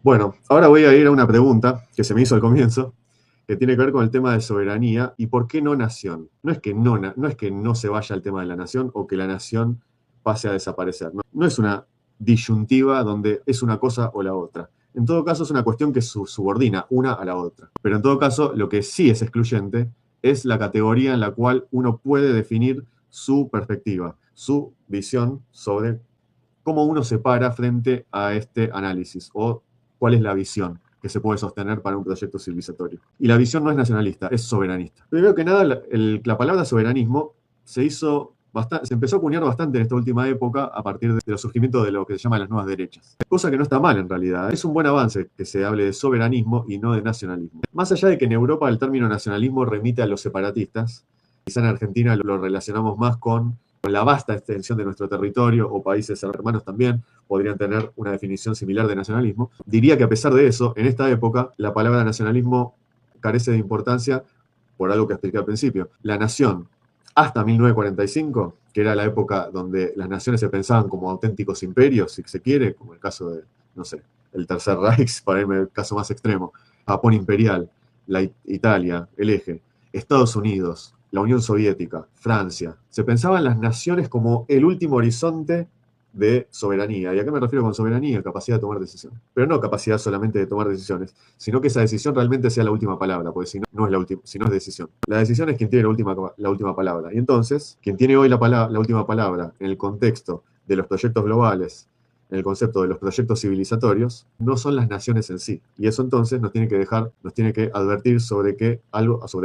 Bueno, ahora voy a ir a una pregunta que se me hizo al comienzo, que tiene que ver con el tema de soberanía y por qué no nación. No es que no se vaya el tema de la nación o que la nación pase a desaparecer. No, no es una disyuntiva donde es una cosa o la otra. En todo caso, es una cuestión que subordina una a la otra. Pero en todo caso, lo que sí es excluyente es la categoría en la cual uno puede definir su perspectiva, su visión sobre cómo uno se para frente a este análisis o cuál es la visión que se puede sostener para un proyecto civilizatorio. Y la visión no es nacionalista, es soberanista. Primero que nada, la palabra soberanismo se empezó a acuñar bastante en esta última época a partir del surgimiento de lo que se llama las nuevas derechas. Cosa que no está mal en realidad. Es un buen avance que se hable de soberanismo y no de nacionalismo. Más allá de que en Europa el término nacionalismo remite a los separatistas, quizá en Argentina lo relacionamos más con la vasta extensión de nuestro territorio o países hermanos también podrían tener una definición similar de nacionalismo. Diría que a pesar de eso, en esta época, la palabra nacionalismo carece de importancia por algo que expliqué al principio. La nación, hasta 1945, que era la época donde las naciones se pensaban como auténticos imperios, si se quiere, como el caso de, no sé, el Tercer Reich, para irme al caso más extremo, Japón imperial, Italia, el eje, Estados Unidos, la Unión Soviética, Francia. Se pensaban las naciones como el último horizonte de soberanía. ¿Y a qué me refiero con soberanía? Capacidad de tomar decisiones. Pero no capacidad solamente de tomar decisiones, sino que esa decisión realmente sea la última palabra, porque si no, no es la última, si no es decisión. La decisión es quien tiene la última palabra. Y entonces, quien tiene hoy la última palabra en el contexto de los proyectos globales, en el concepto de los proyectos civilizatorios, no son las naciones en sí. Y eso entonces nos tiene que advertir sobre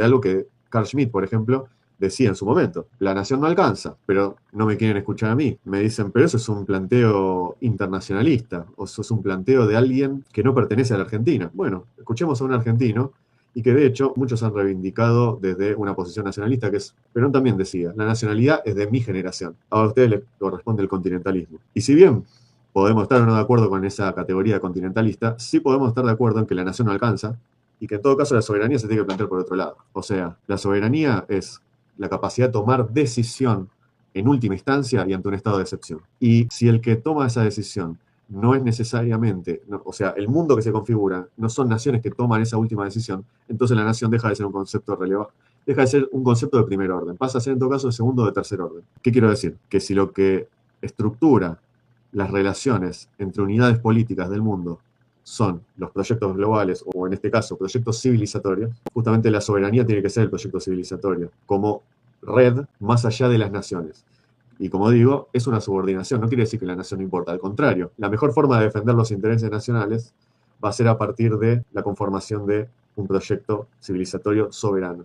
algo que Carl Schmitt, por ejemplo, decía en su momento, la nación no alcanza, pero no me quieren escuchar a mí. Me dicen, pero eso es un planteo internacionalista, o eso es un planteo de alguien que no pertenece a la Argentina. Bueno, escuchemos a un argentino y que de hecho muchos han reivindicado desde una posición nacionalista, que es, Perón también decía, la nacionalidad es de mi generación, a ustedes les corresponde el continentalismo. Y si bien podemos estar o no de acuerdo con esa categoría continentalista, sí podemos estar de acuerdo en que la nación no alcanza y que en todo caso la soberanía se tiene que plantear por otro lado. O sea, la soberanía es la capacidad de tomar decisión en última instancia y ante un estado de excepción. Y si el que toma esa decisión no es necesariamente, no, o sea, el mundo que se configura no son naciones que toman esa última decisión, entonces la nación deja de ser un concepto relevante, deja de ser un concepto de primer orden, pasa a ser en todo caso de segundo o de tercer orden. ¿Qué quiero decir? Que si lo que estructura las relaciones entre unidades políticas del mundo son los proyectos globales, o en este caso, proyectos civilizatorios, justamente la soberanía tiene que ser el proyecto civilizatorio, como red más allá de las naciones. Y como digo, es una subordinación, no quiere decir que la nación no importa, al contrario, la mejor forma de defender los intereses nacionales va a ser a partir de la conformación de un proyecto civilizatorio soberano.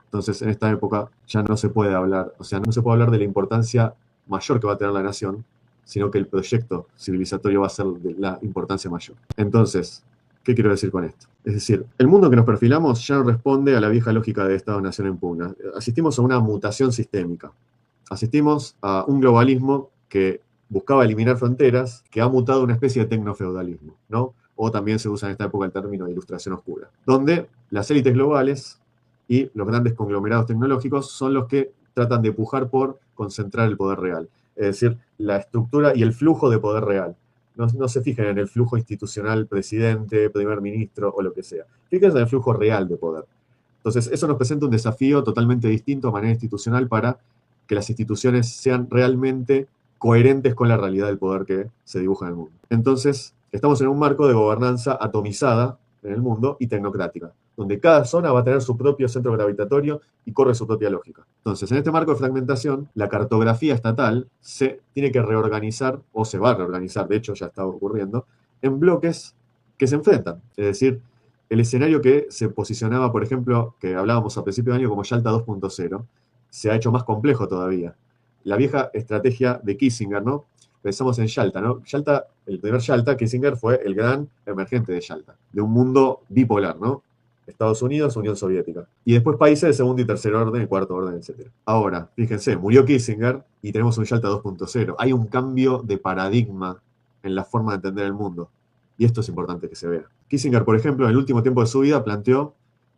Entonces, en esta época ya no se puede hablar, o sea, no se puede hablar de la importancia mayor que va a tener la nación, sino que el proyecto civilizatorio va a ser de la importancia mayor. Entonces, ¿qué quiero decir con esto? Es decir, el mundo que nos perfilamos ya no responde a la vieja lógica de Estado-Nación en pugna. Asistimos a una mutación sistémica. Asistimos a un globalismo que buscaba eliminar fronteras, que ha mutado a una especie de tecnofeudalismo, ¿no? O también se usa en esta época el término de ilustración oscura, donde las élites globales y los grandes conglomerados tecnológicos son los que tratan de pujar por concentrar el poder real. Es decir, la estructura y el flujo de poder real. No se fijen en el flujo institucional, presidente, primer ministro o lo que sea. Fíjense en el flujo real de poder. Entonces, eso nos presenta un desafío totalmente distinto a manera institucional para que las instituciones sean realmente coherentes con la realidad del poder que se dibuja en el mundo. Entonces, estamos en un marco de gobernanza atomizada en el mundo y tecnocrática, donde cada zona va a tener su propio centro gravitatorio y corre su propia lógica. Entonces, en este marco de fragmentación, la cartografía estatal se tiene que reorganizar, o se va a reorganizar, de hecho ya está ocurriendo, en bloques que se enfrentan. Es decir, el escenario que se posicionaba, por ejemplo, que hablábamos a principio de año como Yalta 2.0, se ha hecho más complejo todavía. La vieja estrategia de Kissinger, ¿no? Pensamos en Yalta, ¿no? Yalta, el primer Yalta, Kissinger fue el gran emergente de Yalta, de un mundo bipolar, ¿no? Estados Unidos, Unión Soviética. Y después países de segundo y tercer orden, y cuarto orden, etc. Ahora, fíjense, murió Kissinger y tenemos un Yalta 2.0. Hay un cambio de paradigma en la forma de entender el mundo. Y esto es importante que se vea. Kissinger, por ejemplo, en el último tiempo de su vida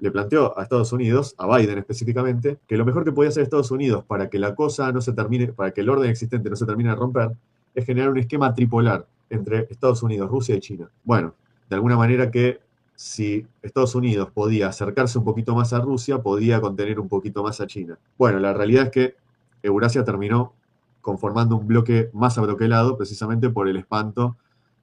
le planteó a Estados Unidos, a Biden específicamente, que lo mejor que podía hacer Estados Unidos para que la cosa no se termine, para que el orden existente no se termine de romper, es generar un esquema tripolar entre Estados Unidos, Rusia y China. Bueno, de alguna manera que si Estados Unidos podía acercarse un poquito más a Rusia, podía contener un poquito más a China. Bueno, la realidad es que Eurasia terminó conformando un bloque más abroquelado precisamente por el espanto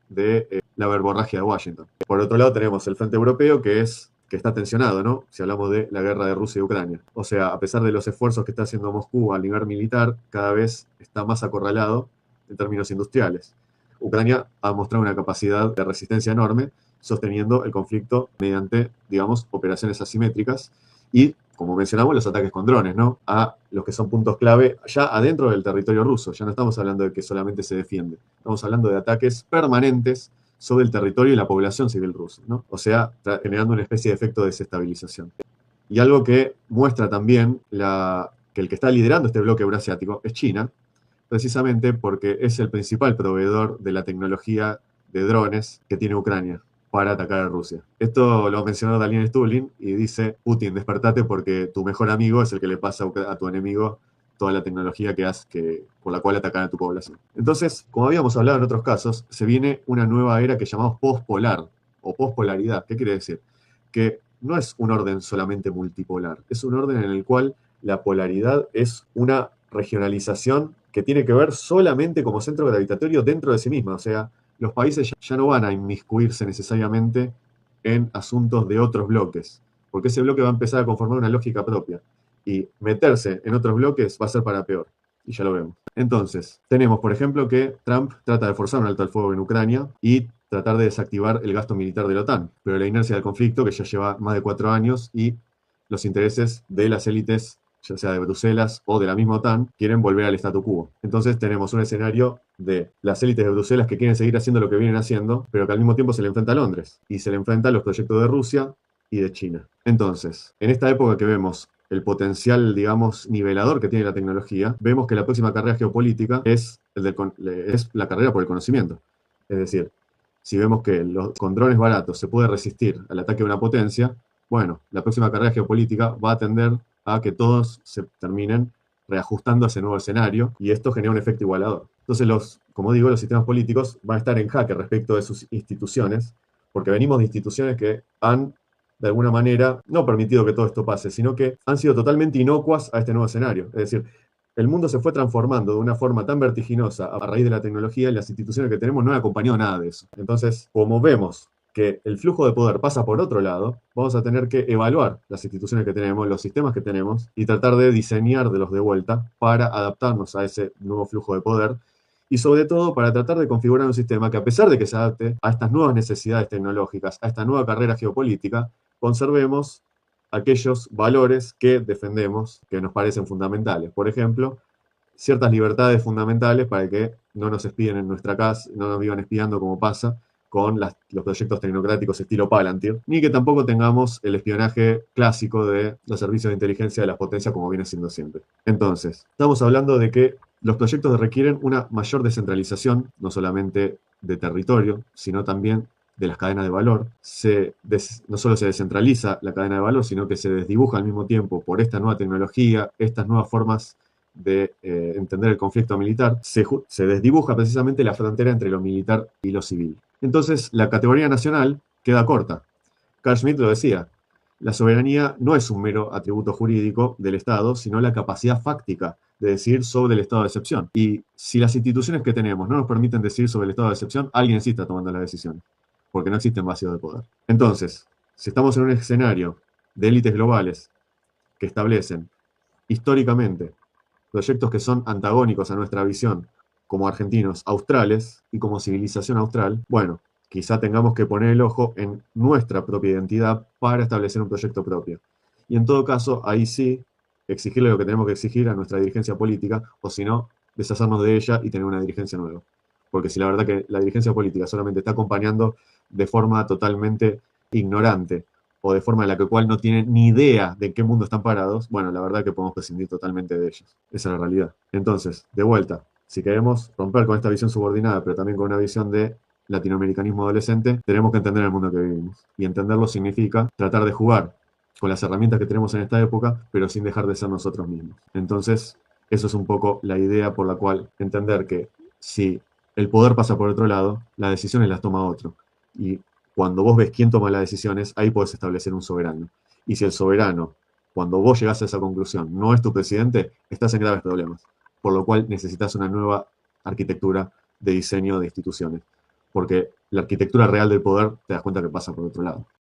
de la verborragia de Washington. Por otro lado tenemos el frente europeo que está tensionado, ¿no? Si hablamos de la guerra de Rusia y Ucrania. O sea, a pesar de los esfuerzos que está haciendo Moscú a nivel militar, cada vez está más acorralado en términos industriales. Ucrania ha mostrado una capacidad de resistencia enorme, sosteniendo el conflicto mediante, digamos, operaciones asimétricas y, como mencionamos, los ataques con drones, ¿no? A los que son puntos clave ya adentro del territorio ruso. Ya no estamos hablando de que solamente se defiende. Estamos hablando de ataques permanentes sobre el territorio y la población civil rusa, ¿no? O sea, generando una especie de efecto de desestabilización. Y algo que muestra también que el que está liderando este bloque euroasiático es China, precisamente porque es el principal proveedor de la tecnología de drones que tiene Ucrania para atacar a Rusia. Esto lo mencionó Daniel Stulin y dice: Putin, despertate porque tu mejor amigo es el que le pasa a tu enemigo toda la tecnología por la cual atacar a tu población. Entonces, como habíamos hablado en otros casos, se viene una nueva era que llamamos postpolar o pospolaridad. ¿Qué quiere decir? Que no es un orden solamente multipolar, es un orden en el cual la polaridad es una regionalización que tiene que ver solamente como centro gravitatorio dentro de sí misma. O sea, los países ya no van a inmiscuirse necesariamente en asuntos de otros bloques, porque ese bloque va a empezar a conformar una lógica propia. Y meterse en otros bloques va a ser para peor. Y ya lo vemos. Entonces, tenemos, por ejemplo, que Trump trata de forzar un alto al fuego en Ucrania y tratar de desactivar el gasto militar de la OTAN. Pero la inercia del conflicto, que ya lleva más de 4 años, y los intereses de las élites, ya sea de Bruselas o de la misma OTAN, quieren volver al statu quo. Entonces tenemos un escenario de las élites de Bruselas que quieren seguir haciendo lo que vienen haciendo, pero que al mismo tiempo se le enfrenta a Londres y se le enfrenta a los proyectos de Rusia y de China. Entonces, en esta época que vemos el potencial, digamos, nivelador que tiene la tecnología, vemos que la próxima carrera geopolítica es la carrera por el conocimiento. Es decir, si vemos que con drones baratos se puede resistir al ataque de una potencia, bueno, la próxima carrera geopolítica va a tender a que todos se terminen reajustando a ese nuevo escenario y esto genera un efecto igualador. Entonces, como digo, los sistemas políticos van a estar en jaque respecto de sus instituciones, porque venimos de instituciones que han, de alguna manera, no permitido que todo esto pase, sino que han sido totalmente inocuas a este nuevo escenario. Es decir, el mundo se fue transformando de una forma tan vertiginosa a raíz de la tecnología y las instituciones que tenemos no han acompañado nada de eso. Entonces, como vemos que el flujo de poder pasa por otro lado, vamos a tener que evaluar las instituciones que tenemos, los sistemas que tenemos y tratar de diseñarlos de vuelta para adaptarnos a ese nuevo flujo de poder y sobre todo para tratar de configurar un sistema que, a pesar de que se adapte a estas nuevas necesidades tecnológicas, a esta nueva carrera geopolítica, conservemos aquellos valores que defendemos, que nos parecen fundamentales. Por ejemplo, ciertas libertades fundamentales para que no nos espíen en nuestra casa, no nos vivan espiando como pasa con los proyectos tecnocráticos estilo Palantir, ni que tampoco tengamos el espionaje clásico de los servicios de inteligencia de las potencias como viene siendo siempre. Entonces, estamos hablando de que los proyectos requieren una mayor descentralización, no solamente de territorio, sino también de las cadenas de valor. No solo se descentraliza la cadena de valor, sino que se desdibuja al mismo tiempo por esta nueva tecnología, estas nuevas formas de entender el conflicto militar, se desdibuja precisamente la frontera entre lo militar y lo civil. Entonces, la categoría nacional queda corta. Carl Schmitt lo decía, la soberanía no es un mero atributo jurídico del Estado, sino la capacidad fáctica de decidir sobre el estado de excepción. Y si las instituciones que tenemos no nos permiten decidir sobre el estado de excepción, alguien sí está tomando las decisiones, porque no existen vacíos de poder. Entonces, si estamos en un escenario de élites globales que establecen históricamente proyectos que son antagónicos a nuestra visión como argentinos australes y como civilización austral, bueno, quizá tengamos que poner el ojo en nuestra propia identidad para establecer un proyecto propio. Y en todo caso, ahí sí, exigirle lo que tenemos que exigir a nuestra dirigencia política, o si no, deshacernos de ella y tener una dirigencia nueva. Porque si la verdad que la dirigencia política solamente está acompañando de forma totalmente ignorante o de forma en la cual no tienen ni idea de en qué mundo están parados, bueno, la verdad que podemos prescindir totalmente de ellos. Esa es la realidad. Entonces, de vuelta, si queremos romper con esta visión subordinada, pero también con una visión de latinoamericanismo adolescente, tenemos que entender el mundo que vivimos. Y entenderlo significa tratar de jugar con las herramientas que tenemos en esta época, pero sin dejar de ser nosotros mismos. Entonces, eso es un poco la idea por la cual entender que si el poder pasa por otro lado, las decisiones las toma otro. Y cuando vos ves quién toma las decisiones, ahí podés establecer un soberano. Y si el soberano, cuando vos llegás a esa conclusión, no es tu presidente, estás en graves problemas. Por lo cual necesitas una nueva arquitectura de diseño de instituciones. Porque la arquitectura real del poder te das cuenta que pasa por otro lado.